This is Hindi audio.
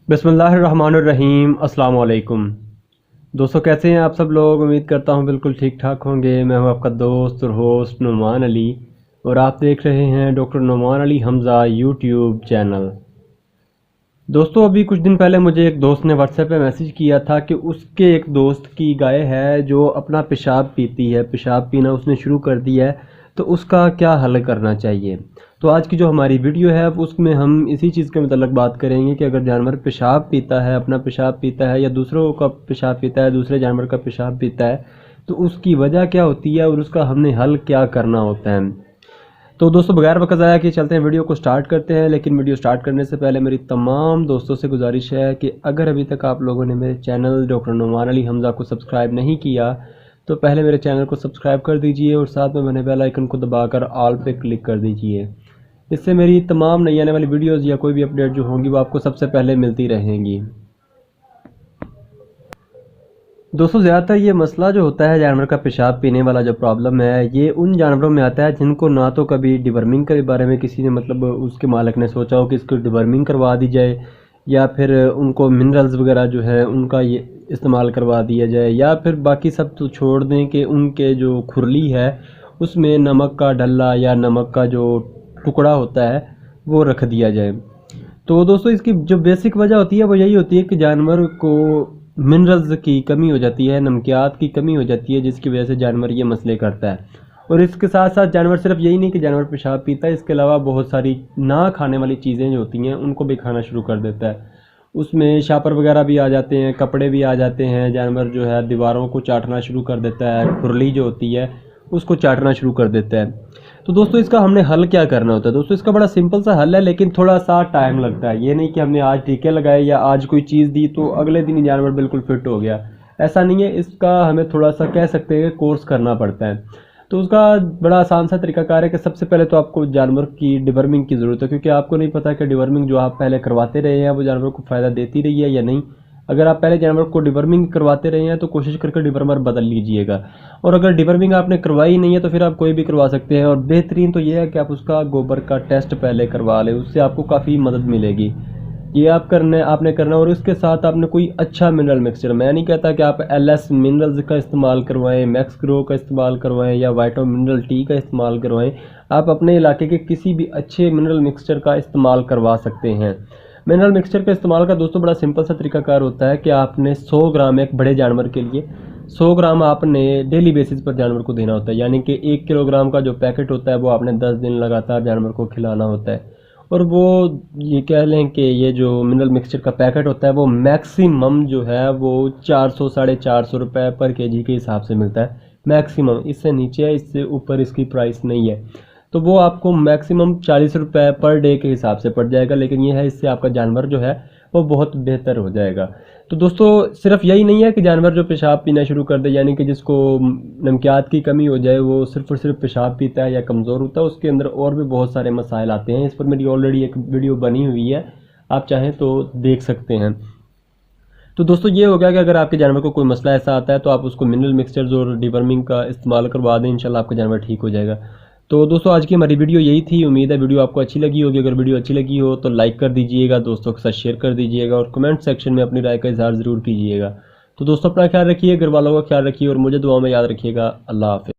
बिस्मिल्लाहिर्रहमानिर्रहीम। अस्सलाम वालेकुम दोस्तों, कैसे हैं आप सब लोग। उम्मीद करता हूं बिल्कुल ठीक ठाक होंगे। मैं हूं आपका दोस्त और होस्ट नुमान अली और आप देख रहे हैं doctor Numan Ali Hamza YouTube channel. दोस्तों, अभी कुछ दिन पहले मुझे एक दोस्त ने व्हाट्सएप पे मैसेज किया था कि उसके एक दोस्त की गाय है जो अपना पेशाब पीती है, पेशाब पीना उसने शुरू कर दिया है, तो उसका क्या हल करना चाहिए। तो आज की जो हमारी वीडियो है उसमें हम इसी चीज़ के मतलब बात करेंगे कि अगर जानवर पेशाब पीता है, अपना पेशाब पीता है या दूसरों का पेशाब पीता है, दूसरे जानवर का पेशाब पीता है, तो उसकी वजह क्या होती है और उसका हमने हल क्या करना होता है। तो दोस्तों, बगैर वक्त ज़ाया कि चलते हैं वीडियो को स्टार्ट करते हैं। लेकिन वीडियो स्टार्ट करने से पहले मेरी तमाम दोस्तों से गुजारिश है कि अगर अभी तक आप लोगों ने मेरे चैनल डॉक्टर नुमान अली हमज़ा को सब्सक्राइब नहीं किया तो पहले मेरे चैनल को सब्सक्राइब कर दीजिए और साथ में बने बेल आइकन को दबाकर ऑल पे क्लिक कर दीजिए। इससे मेरी तमाम नई आने वाली वीडियोज़ या कोई भी अपडेट जो होंगी वो आपको सबसे पहले मिलती रहेंगी। दोस्तों, ज़्यादातर ये मसला जो होता है जानवर का पेशाब पीने वाला जो प्रॉब्लम है, ये उन जानवरों में आता है जिनको ना तो कभी डिवर्मिंग के बारे में किसी ने मतलब उसके मालिक ने सोचा हो कि इसको डिवर्मिंग करवा दी जाए, या फिर उनको मिनरल्स वगैरह जो है उनका ये इस्तेमाल करवा दिया जाए, या फिर बाकी सब तो छोड़ दें कि उनके जो खुरली है उसमें नमक का डल्ला या नमक का जो टुकड़ा होता है वो रख दिया जाए। तो दोस्तों, इसकी जो बेसिक वजह होती है वो यही होती है कि जानवर को मिनरल्स की कमी हो जाती है, नमकियात की कमी हो जाती है, जिसकी वजह से जानवर ये मसले करता है। और इसके साथ साथ जानवर सिर्फ यही नहीं कि जानवर पेशाब पीता है, इसके अलावा बहुत सारी ना खाने वाली चीज़ें जो होती हैं उनको भी खाना शुरू कर देता है। उसमें शापर वगैरह भी आ जाते हैं, कपड़े भी आ जाते हैं। जानवर जो है दीवारों को चाटना शुरू कर देता है, खुरली जो होती है उसको चाटना शुरू कर देता है। तो दोस्तों, इसका हमने हल क्या करना होता है। दोस्तों, इसका बड़ा सिंपल सा हल है, लेकिन थोड़ा सा टाइम लगता है। ये नहीं कि हमने आज टीके लगाए या आज कोई चीज़ दी तो अगले दिन ही जानवर बिल्कुल फिट हो गया, ऐसा नहीं है। इसका हमें थोड़ा सा कह सकते हैं कोर्स करना पड़ता है। तो उसका बड़ा आसान सा तरीकाकार है कि सबसे पहले तो आपको जानवर की डिवर्मिंग की ज़रूरत है, क्योंकि आपको नहीं पता कि डिवर्मिंग जो आप पहले करवाते रहे हैं वो जानवर को फ़ायदा देती रही है या नहीं। अगर आप पहले जानवर को डिवर्मिंग करवाते रहे हैं तो कोशिश करके डिवर्मर बदल लीजिएगा। और अगर डिवर्मिंग आपने करवाई नहीं है तो फिर आप कोई भी करवा सकते हैं। और बेहतरीन तो ये है कि आप उसका गोबर का टेस्ट पहले करवा लें, उससे आपको काफ़ी मदद मिलेगी। ये आपने करना। और उसके साथ आपने कोई अच्छा मिनरल मिक्सचर, मैं नहीं कहता कि आप LS मिनरल्स का इस्तेमाल करवाएं, मैक्स ग्रो का इस्तेमाल करवाएं या वाइटो मिनरल टी का इस्तेमाल करवाएं। आप अपने इलाके के किसी भी अच्छे मिनरल मिक्सचर का इस्तेमाल करवा सकते हैं। मिनरल मिक्सचर का इस्तेमाल का दोस्तों बड़ा सिंपल सा तरीकाकार होता है कि आपने 100 ग्राम, एक बड़े जानवर के लिए 100 ग्राम आपने डेली बेसिस पर जानवर को देना होता है। यानी कि 1 किलोग्राम का जो पैकेट होता है वो आपने 10 दिन लगातार जानवर को खिलाना होता है। और वो ये कह लें कि ये जो मिनरल मिक्सचर का पैकेट होता है वो मैक्सिमम जो है वो 400 450 रुपये पर केजी के हिसाब से मिलता है। मैक्सिमम, इससे नीचे है, इससे ऊपर इसकी प्राइस नहीं है। तो वो आपको मैक्सिमम 40 रुपये पर डे के हिसाब से पड़ जाएगा। लेकिन ये है, इससे आपका जानवर जो है वो बहुत बेहतर हो जाएगा। तो दोस्तों, सिर्फ यही नहीं है कि जानवर जो पेशाब पीना शुरू कर दे, यानी कि जिसको नमकियात की कमी हो जाए, वो सिर्फ और सिर्फ पेशाब पीता है या कमज़ोर होता है, उसके अंदर और भी बहुत सारे मसाइल आते हैं। इस पर मेरी ऑलरेडी एक वीडियो बनी हुई है, आप चाहें तो देख सकते हैं। तो दोस्तों, ये हो गया कि अगर आपके जानवर को कोई मसला ऐसा आता है तो आप उसको मिनरल मिक्सचर्स और डिवर्मिंग का इस्तेमाल करवा दें, इंशाल्लाह आपका जानवर ठीक हो जाएगा। तो दोस्तों, आज की हमारी वीडियो यही थी। उम्मीद है वीडियो आपको अच्छी लगी होगी। अगर वीडियो अच्छी लगी हो तो लाइक कर दीजिएगा, दोस्तों के साथ शेयर कर दीजिएगा और कमेंट सेक्शन में अपनी राय का इजहार ज़रूर कीजिएगा। तो दोस्तों, अपना ख्याल रखिए, घर वालों का ख्याल रखिए और मुझे दुआ में याद रखिएगा। अल्लाह हाफ़िज़।